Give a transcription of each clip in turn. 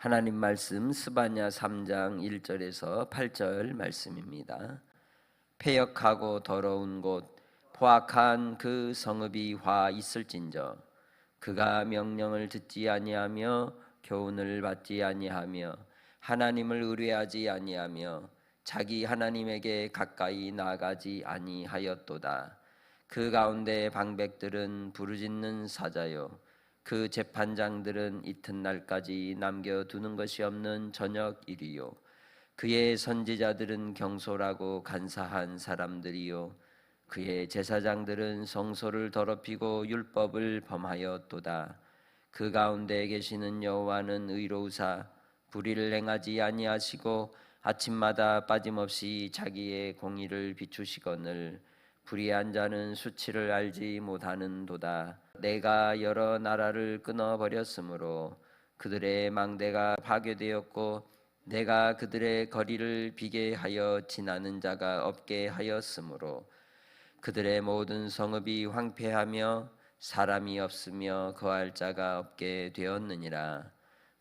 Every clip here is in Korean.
하나님 말씀 스바냐 3장 1절에서 8절 말씀입니다. 패역하고 더러운 곳 포악한 그 성읍이 화 있을진저 그가 명령을 듣지 아니하며 교훈을 받지 아니하며 하나님을 의뢰하지 아니하며 자기 하나님에게 가까이 나아가지 아니하였도다. 그 가운데 방백들은 부르짖는 사자요 그 재판장들은 이튿날까지 남겨두는 것이 없는 저녁 일이요 그의 선지자들은 경솔하고 간사한 사람들이요 그의 제사장들은 성소를 더럽히고 율법을 범하였도다. 그 가운데 계시는 여호와는 의로우사 불의를 행하지 아니하시고 아침마다 빠짐없이 자기의 공의를 비추시거늘 불의한 자는 수치를 알지 못하는도다. 내가 여러 나라를 끊어버렸으므로 그들의 망대가 파괴되었고 내가 그들의 거리를 비게 하여 지나는 자가 없게 하였으므로 그들의 모든 성읍이 황폐하며 사람이 없으며 거할 자가 없게 되었느니라.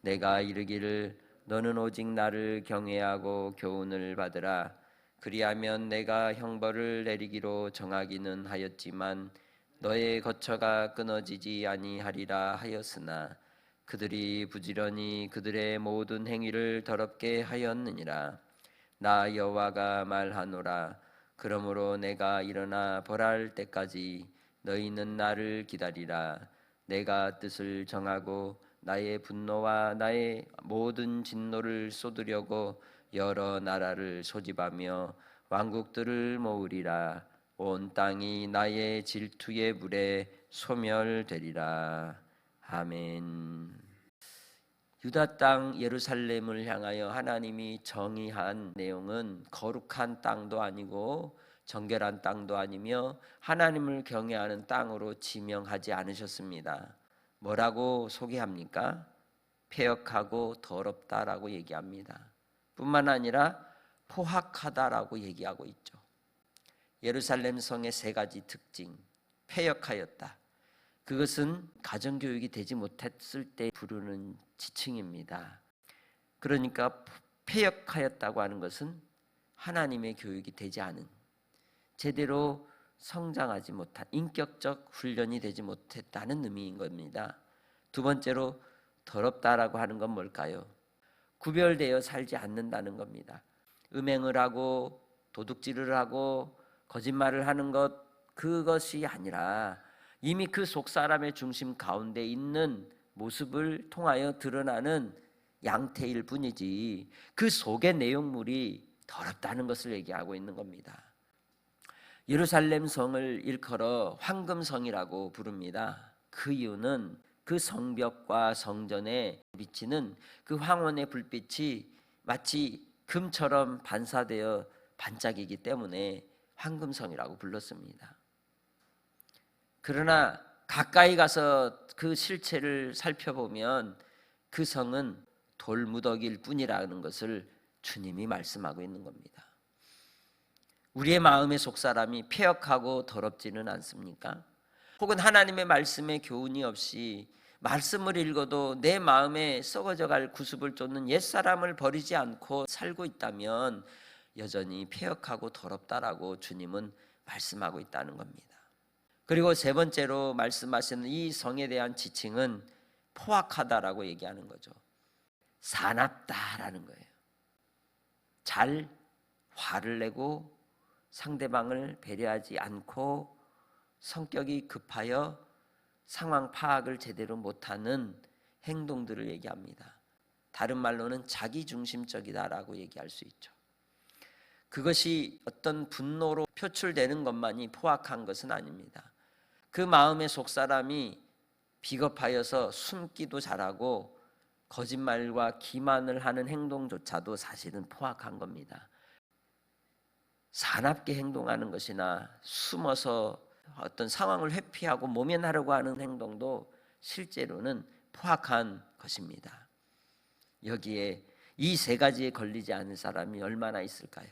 내가 이르기를 너는 오직 나를 경외하고 교훈을 받으라. 그리하면 내가 형벌을 내리기로 정하기는 하였지만 너의 거처가 끊어지지 아니하리라 하였으나 그들이 부지런히 그들의 모든 행위를 더럽게 하였느니라. 나 여호와가 말하노라. 그러므로 내가 일어나 벌할 때까지 너희는 나를 기다리라. 내가 뜻을 정하고 나의 분노와 나의 모든 진노를 쏟으려고 여러 나라를 소집하며 왕국들을 모으리라. 온 땅이 나의 질투의 물에 소멸되리라. 아멘. 유다 땅 예루살렘을 향하여 하나님이 정의한 내용은 거룩한 땅도 아니고 정결한 땅도 아니며 하나님을 경외하는 땅으로 지명하지 않으셨습니다. 뭐라고 소개합니까? 패역하고 더럽다라고 얘기합니다. 뿐만 아니라 포악하다라고 얘기하고 있죠. 예루살렘 성의 세 가지 특징, 패역하였다. 그것은 가정교육이 되지 못했을 때 부르는 지칭입니다. 그러니까 패역하였다고 하는 것은 하나님의 교육이 되지 않은, 제대로 성장하지 못한, 인격적 훈련이 되지 못했다는 의미인 겁니다. 두 번째로 더럽다라고 하는 건 뭘까요? 구별되어 살지 않는다는 겁니다. 음행을 하고 도둑질을 하고 거짓말을 하는 것, 그것이 아니라 이미 그 속사람의 중심 가운데 있는 모습을 통하여 드러나는 양태일 뿐이지 그 속의 내용물이 더럽다는 것을 얘기하고 있는 겁니다. 예루살렘 성을 일컬어 황금성이라고 부릅니다. 그 이유는 그 성벽과 성전에 비치는 그 황혼의 불빛이 마치 금처럼 반사되어 반짝이기 때문에 황금성이라고 불렀습니다. 그러나 가까이 가서 그 실체를 살펴보면 그 성은 돌무더기일 뿐이라는 것을 주님이 말씀하고 있는 겁니다. 우리의 마음의 속사람이 패역하고 더럽지는 않습니까? 혹은 하나님의 말씀에 교훈이 없이 말씀을 읽어도 내 마음에 썩어져갈 구습을 쫓는 옛사람을 버리지 않고 살고 있다면 여전히 패역하고 더럽다라고 주님은 말씀하고 있다는 겁니다. 그리고 세 번째로 말씀하시는 이 성에 대한 지칭은 포악하다라고 얘기하는 거죠. 사납다라는 거예요. 잘 화를 내고 상대방을 배려하지 않고 성격이 급하여 상황 파악을 제대로 못하는 행동들을 얘기합니다. 다른 말로는 자기중심적이다라고 얘기할 수 있죠. 그것이 어떤 분노로 표출되는 것만이 포악한 것은 아닙니다. 그 마음의 속사람이 비겁하여서 숨기도 잘하고 거짓말과 기만을 하는 행동조차도 사실은 포악한 겁니다. 사납게 행동하는 것이나 숨어서 어떤 상황을 회피하고 모면하려고 하는 행동도 실제로는 포악한 것입니다. 여기에 이 세 가지에 걸리지 않은 사람이 얼마나 있을까요?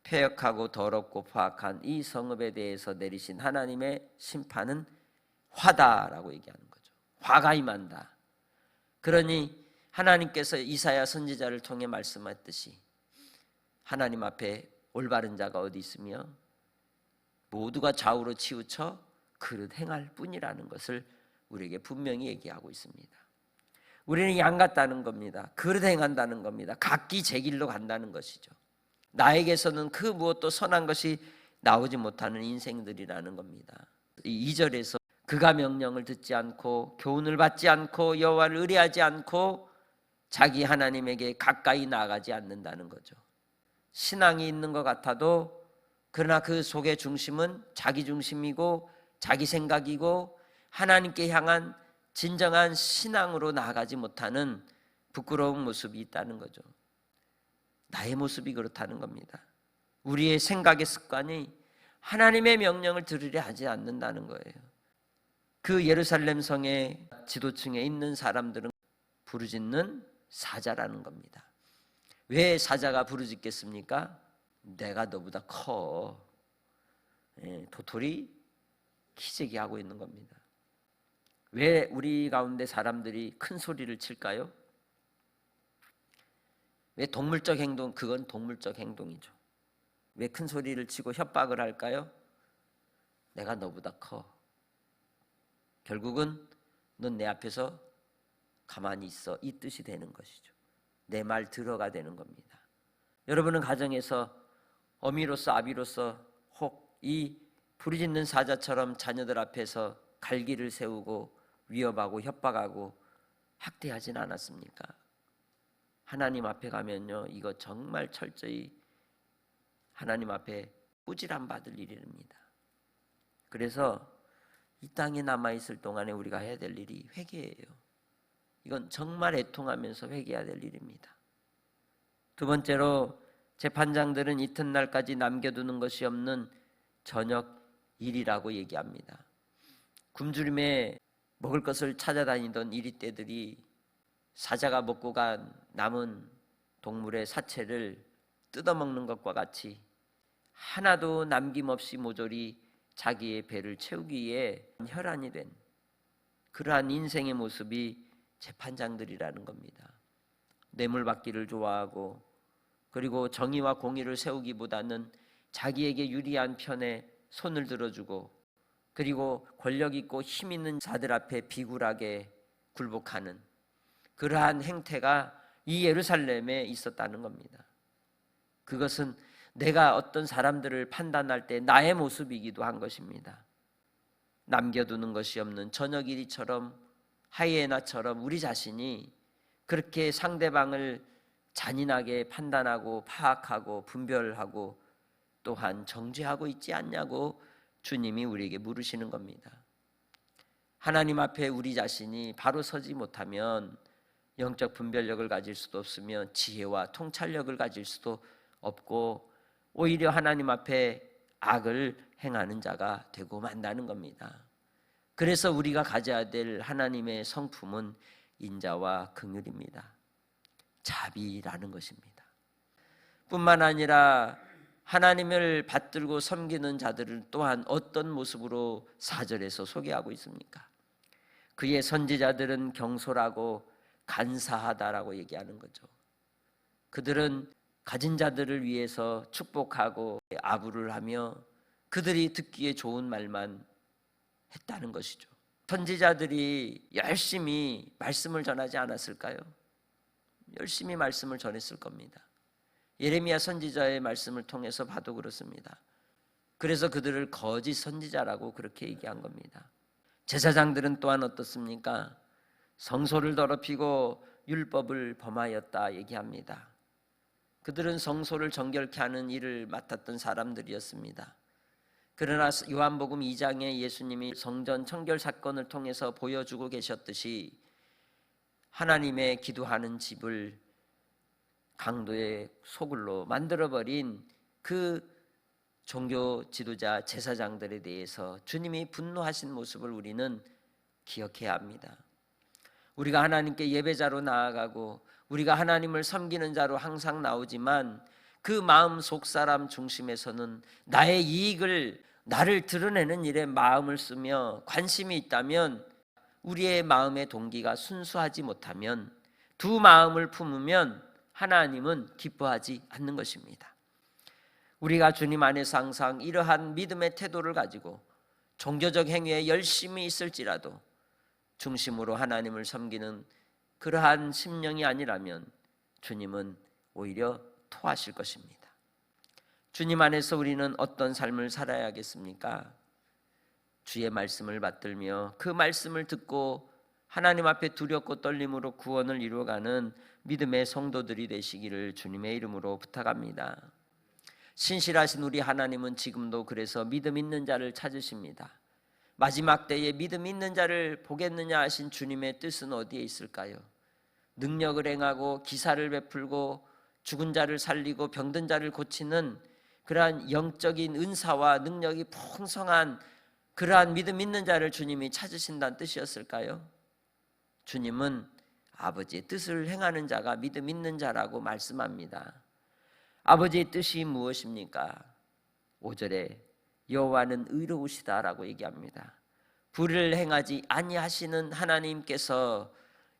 패역하고 더럽고 포악한 이 성읍에 대해서 내리신 하나님의 심판은 화다라고 얘기하는 거죠. 화가 임한다. 그러니 하나님께서 이사야 선지자를 통해 말씀하셨듯이 하나님 앞에 올바른 자가 어디 있으며 모두가 좌우로 치우쳐 그릇 행할 뿐이라는 것을 우리에게 분명히 얘기하고 있습니다. 우리는 양 같다는 겁니다. 그릇 행한다는 겁니다. 각기 제 길로 간다는 것이죠. 나에게서는 그 무엇도 선한 것이 나오지 못하는 인생들이라는 겁니다. 2절에서 그가 명령을 듣지 않고 교훈을 받지 않고 여호와를 의뢰하지 않고 자기 하나님에게 가까이 나가지 않는다는 거죠. 신앙이 있는 것 같아도 그러나 그 속의 중심은 자기 중심이고 자기 생각이고 하나님께 향한 진정한 신앙으로 나아가지 못하는 부끄러운 모습이 있다는 거죠. 나의 모습이 그렇다는 겁니다. 우리의 생각의 습관이 하나님의 명령을 들으려 하지 않는다는 거예요. 그 예루살렘 성의 지도층에 있는 사람들은 부르짖는 사자라는 겁니다. 왜 사자가 부르짖겠습니까? 내가 너보다 커. 도토리 기재기 하고 있는 겁니다. 왜 우리 가운데 사람들이 큰 소리를 칠까요? 왜 동물적 행동, 그건 동물적 행동이죠. 왜 큰 소리를 치고 협박을 할까요? 내가 너보다 커. 결국은 넌 내 앞에서 가만히 있어, 이 뜻이 되는 것이죠. 내 말 들어가 되는 겁니다. 여러분은 가정에서 어미로서 아비로서 혹 이 부르짖는 사자처럼 자녀들 앞에서 갈기를 세우고 위협하고 협박하고 학대하진 않았습니까? 하나님 앞에 가면요, 이거 정말 철저히 하나님 앞에 꾸지람 받을 일입니다. 그래서 이 땅에 남아있을 동안에 우리가 해야 될 일이 회개예요. 이건 정말 애통하면서 회개해야 될 일입니다. 두 번째로 재판장들은 이튿날까지 남겨두는 것이 없는 저녁 일이라고 얘기합니다. 굶주림에 먹을 것을 찾아다니던 이리떼들이 사자가 먹고 간 남은 동물의 사체를 뜯어먹는 것과 같이 하나도 남김없이 모조리 자기의 배를 채우기 위해 혈안이 된 그러한 인생의 모습이 재판장들이라는 겁니다. 뇌물 받기를 좋아하고 그리고 정의와 공의를 세우기보다는 자기에게 유리한 편에 손을 들어주고 그리고 권력 있고 힘 있는 자들 앞에 비굴하게 굴복하는 그러한 행태가 이 예루살렘에 있었다는 겁니다. 그것은 내가 어떤 사람들을 판단할 때 나의 모습이기도 한 것입니다. 남겨두는 것이 없는 저녁이리처럼 하이에나처럼 우리 자신이 그렇게 상대방을 잔인하게 판단하고 파악하고 분별하고 또한 정죄하고 있지 않냐고 주님이 우리에게 물으시는 겁니다. 하나님 앞에 우리 자신이 바로 서지 못하면 영적 분별력을 가질 수도 없으며 지혜와 통찰력을 가질 수도 없고 오히려 하나님 앞에 악을 행하는 자가 되고 만다는 겁니다. 그래서 우리가 가져야 될 하나님의 성품은 인자와 긍휼입니다. 자비라는 것입니다. 뿐만 아니라 하나님을 받들고 섬기는 자들을 또한 어떤 모습으로 4절에서 소개하고 있습니까? 그의 선지자들은 경솔하고 간사하다라고 얘기하는 거죠. 그들은 가진 자들을 위해서 축복하고 아부를 하며 그들이 듣기에 좋은 말만 했다는 것이죠. 선지자들이 열심히 말씀을 전하지 않았을까요? 열심히 말씀을 전했을 겁니다. 예레미야 선지자의 말씀을 통해서 봐도 그렇습니다. 그래서 그들을 거짓 선지자라고 그렇게 얘기한 겁니다. 제사장들은 또한 어떻습니까? 성소를 더럽히고 율법을 범하였다 얘기합니다. 그들은 성소를 정결케 하는 일을 맡았던 사람들이었습니다. 그러나 요한복음 2장에 예수님이 성전 청결 사건을 통해서 보여주고 계셨듯이 하나님의 기도하는 집을 강도의 소굴로 만들어버린 그 종교 지도자 제사장들에 대해서 주님이 분노하신 모습을 우리는 기억해야 합니다. 우리가 하나님께 예배자로 나아가고 우리가 하나님을 섬기는 자로 항상 나오지만 그 마음 속 사람 중심에서는 나의 이익을 나를 드러내는 일에 마음을 쓰며 관심이 있다면 우리의 마음의 동기가 순수하지 못하면 두 마음을 품으면 하나님은 기뻐하지 않는 것입니다. 우리가 주님 안에서 항상 이러한 믿음의 태도를 가지고 종교적 행위에 열심히 있을지라도 중심으로 하나님을 섬기는 그러한 심령이 아니라면 주님은 오히려 토하실 것입니다. 주님 안에서 우리는 어떤 삶을 살아야겠습니까? 주의 말씀을 받들며 그 말씀을 듣고 하나님 앞에 두렵고 떨림으로 구원을 이루어가는 믿음의 성도들이 되시기를 주님의 이름으로 부탁합니다. 신실하신 우리 하나님은 지금도 그래서 믿음 있는 자를 찾으십니다. 마지막 때에 믿음 있는 자를 보겠느냐 하신 주님의 뜻은 어디에 있을까요? 능력을 행하고 기사를 베풀고 죽은 자를 살리고 병든 자를 고치는 그러한 영적인 은사와 능력이 풍성한 그러한 믿음 있는 자를 주님이 찾으신다는 뜻이었을까요? 주님은 아버지의 뜻을 행하는 자가 믿음 있는 자라고 말씀합니다. 아버지의 뜻이 무엇입니까? 5절에 여호와는 의로우시다라고 얘기합니다. 불의를 행하지 아니하시는 하나님께서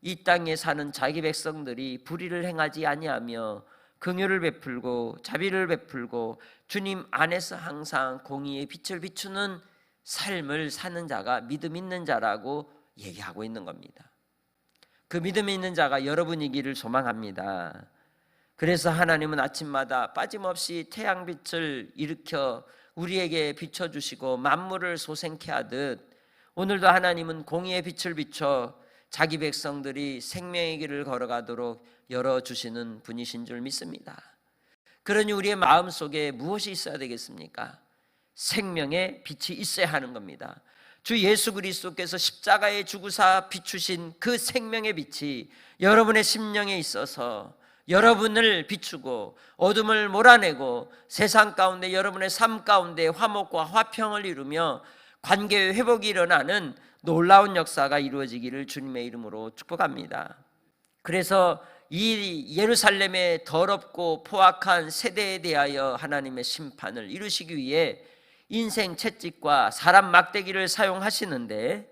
이 땅에 사는 자기 백성들이 불의를 행하지 아니하며 긍휼을 베풀고 자비를 베풀고 주님 안에서 항상 공의의 빛을 비추는 삶을 사는 자가 믿음 있는 자라고 얘기하고 있는 겁니다. 그 믿음 있는 자가 여러분이기를 소망합니다. 그래서 하나님은 아침마다 빠짐없이 태양빛을 일으켜 우리에게 비춰주시고 만물을 소생케 하듯 오늘도 하나님은 공의의 빛을 비춰 자기 백성들이 생명의 길을 걸어가도록 열어주시는 분이신 줄 믿습니다. 그러니 우리의 마음속에 무엇이 있어야 되겠습니까? 생명의 빛이 있어야 하는 겁니다. 주 예수 그리스도께서 십자가에 죽으사 비추신 그 생명의 빛이 여러분의 심령에 있어서 여러분을 비추고 어둠을 몰아내고 세상 가운데 여러분의 삶 가운데 화목과 화평을 이루며 관계의 회복이 일어나는 놀라운 역사가 이루어지기를 주님의 이름으로 축복합니다. 그래서 이 예루살렘의 더럽고 포악한 세대에 대하여 하나님의 심판을 이루시기 위해 인생 채찍과 사람 막대기를 사용하시는데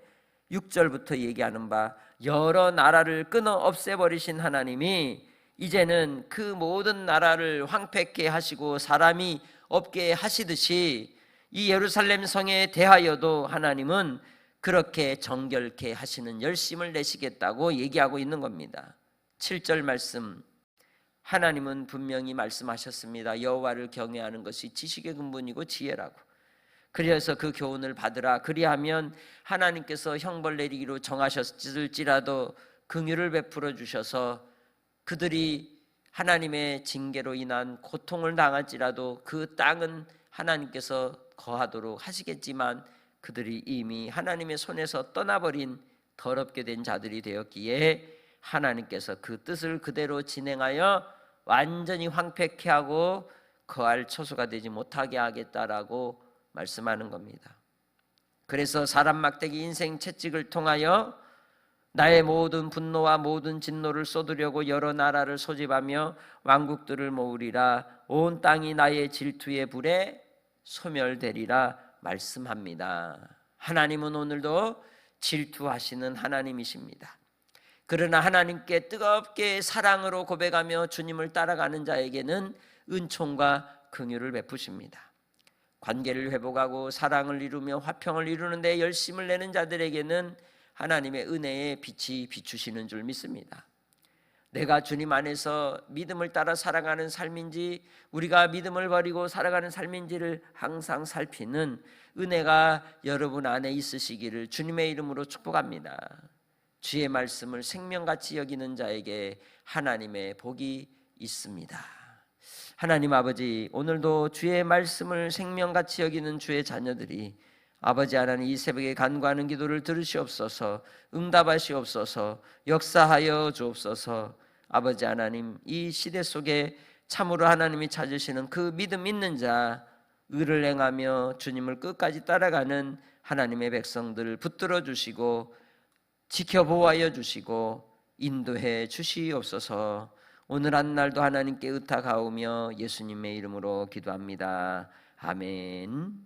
6절부터 얘기하는 바 여러 나라를 끊어 없애버리신 하나님이 이제는 그 모든 나라를 황폐케 하시고 사람이 없게 하시듯이 이 예루살렘 성에 대하여도 하나님은 그렇게 정결케 하시는 열심을 내시겠다고 얘기하고 있는 겁니다. 7절 말씀, 하나님은 분명히 말씀하셨습니다. 여호와를 경외하는 것이 지식의 근본이고 지혜라고. 그래서 그 교훈을 받으라. 그리하면 하나님께서 형벌 내리기로 정하셨을지라도 긍휼을 베풀어 주셔서 그들이 하나님의 징계로 인한 고통을 당할지라도 그 땅은 하나님께서 거하도록 하시겠지만 그들이 이미 하나님의 손에서 떠나버린 더럽게 된 자들이 되었기에 하나님께서 그 뜻을 그대로 진행하여 완전히 황폐케 하고 거할 처소가 되지 못하게 하겠다라고 말씀하는 겁니다. 그래서 사람 막대기 인생 채찍을 통하여 나의 모든 분노와 모든 진노를 쏟으려고 여러 나라를 소집하며 왕국들을 모으리라. 온 땅이 나의 질투의 불에 소멸되리라 말씀합니다. 하나님은 오늘도 질투하시는 하나님이십니다. 그러나 하나님께 뜨겁게 사랑으로 고백하며 주님을 따라가는 자에게는 은총과 긍휼을 베푸십니다. 관계를 회복하고 사랑을 이루며 화평을 이루는 데 열심을 내는 자들에게는 하나님의 은혜의 빛이 비추시는 줄 믿습니다. 내가 주님 안에서 믿음을 따라 살아가는 삶인지 우리가 믿음을 버리고 살아가는 삶인지를 항상 살피는 은혜가 여러분 안에 있으시기를 주님의 이름으로 축복합니다. 주의 말씀을 생명같이 여기는 자에게 하나님의 복이 있습니다. 하나님 아버지, 오늘도 주의 말씀을 생명같이 여기는 주의 자녀들이 아버지 하나님 이 새벽에 간구하는 기도를 들으시옵소서, 응답하시옵소서, 역사하여 주옵소서. 아버지 하나님, 이 시대 속에 참으로 하나님이 찾으시는 그 믿음 있는 자, 의를 행하며 주님을 끝까지 따라가는 하나님의 백성들을 붙들어 주시고 지켜보호하여 주시고 인도해 주시옵소서. 오늘 한 날도 하나님께 의탁하오며 예수님의 이름으로 기도합니다. 아멘.